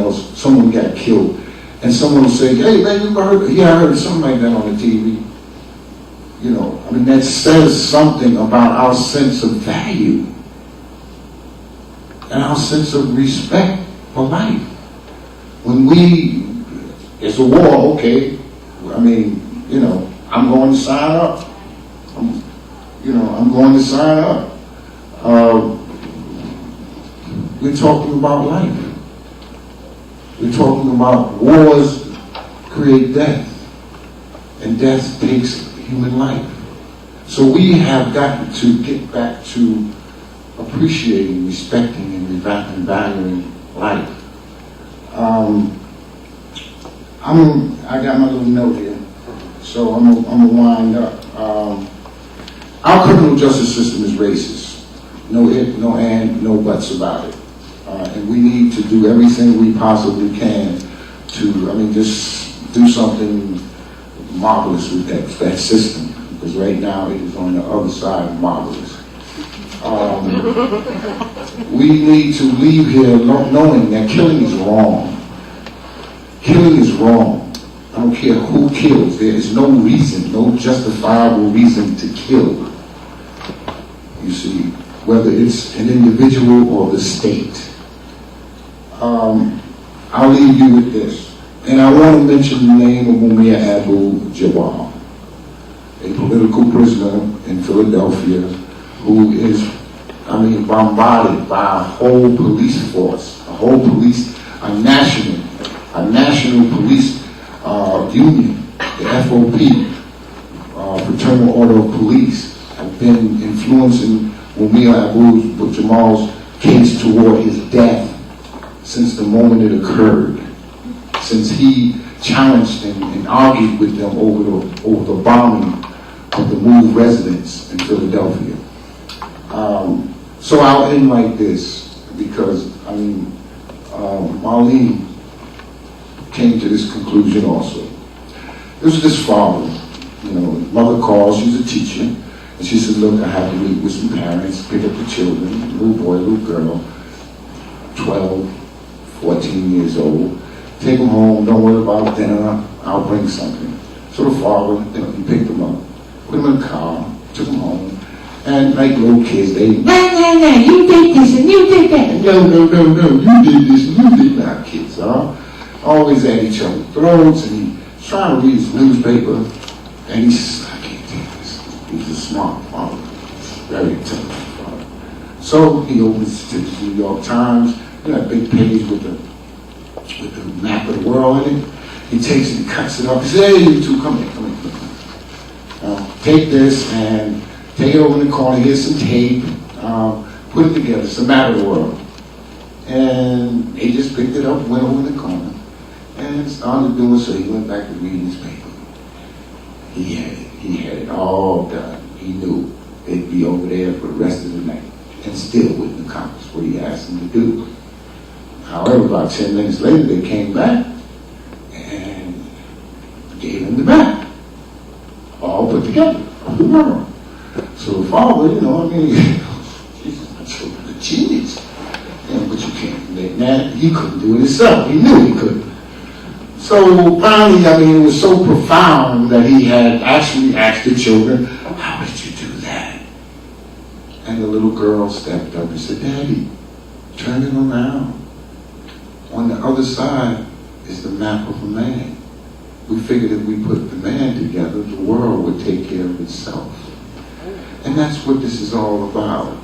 else, someone got killed, and someone will say, hey man, you heard, yeah, I heard something like that on the TV. You know, I mean, that says something about our sense of value and our sense of respect for life. When it's a war, okay, I mean, you know, I'm going to sign up. I'm going to sign up. We're talking about life. We're talking about wars create death, and death takes human life. So we have got to get back to appreciating, respecting, and valuing life. I got my little note here, so I'm gonna wind up. Our criminal justice system is racist. No if, no and, no buts about it. And we need to do everything we possibly can to, just do something marvelous with that system. Because right now it is on the other side of marvelous. We need to leave here knowing that killing is wrong. Killing is wrong. I don't care who kills. There is no reason, no justifiable reason to kill. You see, whether it's an individual or the state. I'll leave you with this. And I want to mention the name of Mumia Abu-Jamal, a political prisoner in Philadelphia who is, bombarded by a whole police force, a national police union, the FOP, Fraternal Order of Police, have been influencing Mumia Abu-Jamal's case toward his death since the moment it occurred, since he challenged and argued with them over the bombing of the MOVE residents in Philadelphia. So I'll end like this, because Marlene came to this conclusion also. This was this father, mother calls, she's a teacher, and she said, look, I have to meet with some parents, pick up the children, little boy, little girl, 12, 14 years old. Take them home, don't worry about dinner, I'll bring something. So the father, he picked them up, put them in the car, took them home, and like little kids, they, no, you did this and you did that. No, you did this and you did that. Kids are always at each other's throats, and he's trying to read his newspaper, and he says, I can't take this. He's a smart father, very intelligent father. So he opens to the New York Times, a big page with the map of the world in it. He takes it and cuts it up. He says, hey, you two, come here. Take this and take it over in the corner. Here's some tape. Put it together. It's a map of the world. And they just picked it up, went over in the corner, and started doing so. He went back to reading his paper. He had it all done. He knew they'd be over there for the rest of the night, and still wouldn't accomplish what he asked them to do. However, about 10 minutes later, they came back and gave him the map, all put together, of the world. So the father, Jesus, my children are genius. But you can't make that. He couldn't do it himself. He knew he couldn't. So finally, it was so profound that he had actually asked the children, how did you do that? And the little girl stepped up and said, Daddy, turn it around. On the other side is the map of a man. We figured if we put the man together, the world would take care of itself. And that's what this is all about.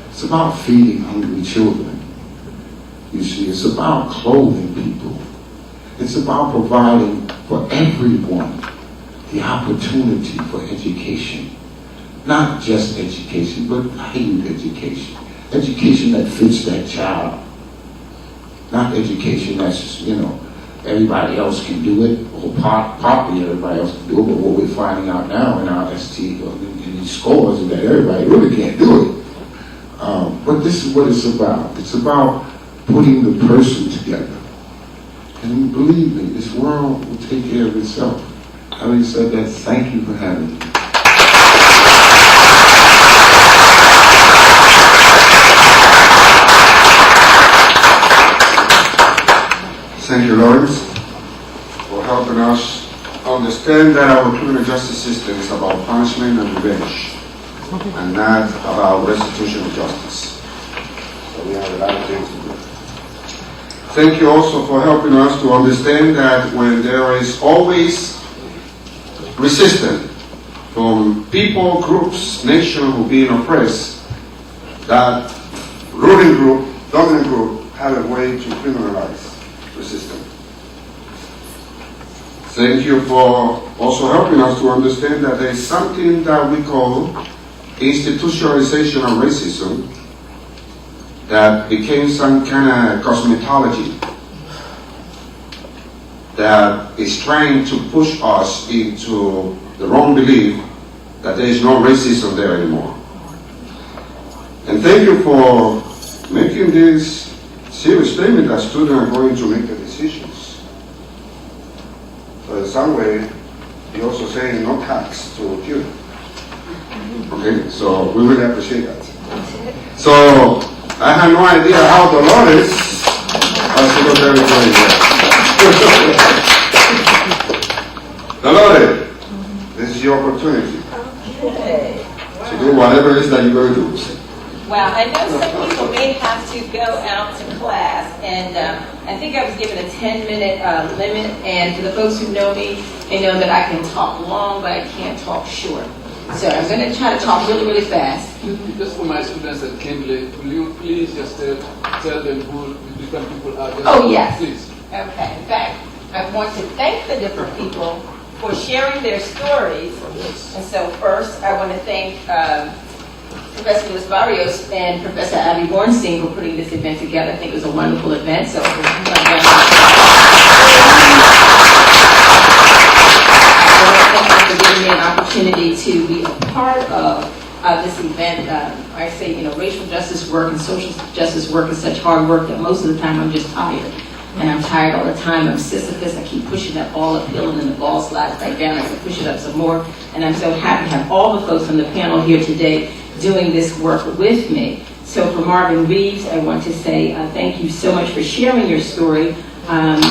It's about feeding hungry children. You see, it's about clothing people. It's about providing for everyone the opportunity for education. Not just education, but valued education. Education that fits that child. Not education that's just, everybody else can do it, or partly everybody else can do it, but what we're finding out now in our ST, in these scores, is that everybody really can't do it. But this is what it's about. It's about putting the person together. And believe me, this world will take care of itself. Having said that, thank you for having me. Thank you, Lawrence, for helping us understand that our criminal justice system is about punishment and revenge, and not about restitution of justice. So we have a lot of things to do. Thank you also for helping us to understand that when there is always resistance from people, groups, nations who are being oppressed, that ruling group, dominant group, have a way to criminalize resistance. Thank you for also helping us to understand that there is something that we call institutionalization of racism that became some kind of cosmetology that is trying to push us into the wrong belief that there is no racism there anymore. And thank you for making this serious statement that students are going to make the decisions. So in some way, you're also saying no tax to children. Okay, so we really appreciate that. So I had no idea how Delores was very good. Delores, this is your opportunity to do whatever it is that you're going to do. Well, I know some people may have to go out to class, and I think I was given a 10-minute limit, and for the folks who know me, they know that I can talk long, but I can't talk short. So I'm going to try to talk really, really fast. Just for my students that came late, will you please just tell them who the different people are? Oh, yes. Please. Okay. In fact, I want to thank the different people for sharing their stories. And so first, I want to thank Professor Barrios and Professor Abby Bornstein for putting this event together. I think it was a wonderful event. So I want to thank them for giving me an opportunity to be a part of this event. I say, racial justice work and social justice work is such hard work that most of the time I'm just tired. And I'm tired all the time. I'm Sisyphus. I keep pushing that ball uphill, and then the ball slides right down. I can push it up some more. And I'm so happy to have all the folks on the panel here today doing this work with me. So for Marvin Reeves, I want to say thank you so much for sharing your story. On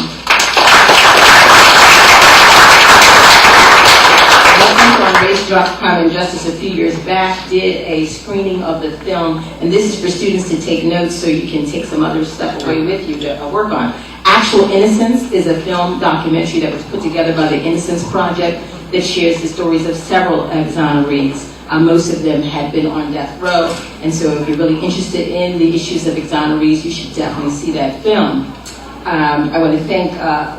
Race, Drugs, Crime, and Justice a few years back did a screening of the film, and this is for students to take notes so you can take some other stuff away with you to work on. Actual Innocence is a film documentary that was put together by the Innocence Project that shares the stories of several exonerees. Most of them had been on death row, and so if you're really interested in the issues of exonerees, you should definitely see that film. I want to thank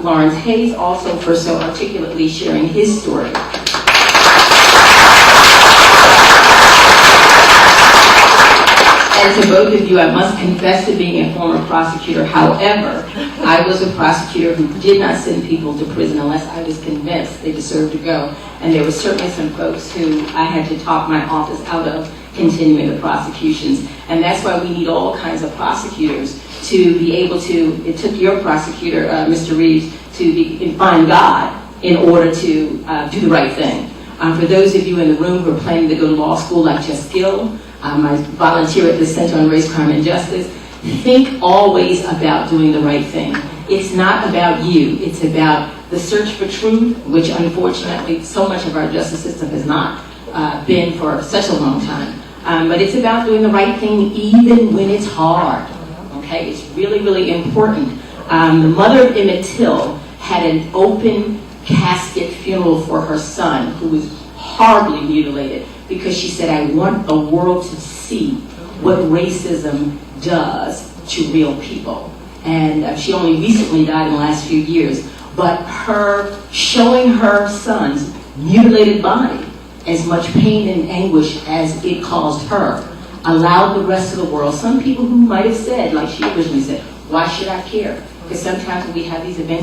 Lawrence Hayes also for so articulately sharing his story. And to both of you, I must confess to being a former prosecutor. However, I was a prosecutor who did not send people to prison unless I was convinced they deserved to go. And there were certainly some folks who I had to talk my office out of continuing the prosecutions. And that's why we need all kinds of prosecutors to be able to, it took your prosecutor, Mr. Reeves, to find God in order to do the right thing. For those of you in the room who are planning to go to law school like Jess Gill, I volunteer at the Center on Race, Crime, and Justice. Think always about doing the right thing. It's not about you. It's about the search for truth, which unfortunately so much of our justice system has not been for such a long time. But it's about doing the right thing even when it's hard. Okay, it's really, really important. The mother of Emmett Till had an open casket funeral for her son, who was horribly mutilated, because she said, I want the world to see what racism does to real people. And she only recently died in the last few years. But her showing her son's mutilated body as much pain and anguish as it caused her allowed the rest of the world, some people who might have said, like she originally said, why should I care? Because sometimes when we have these events,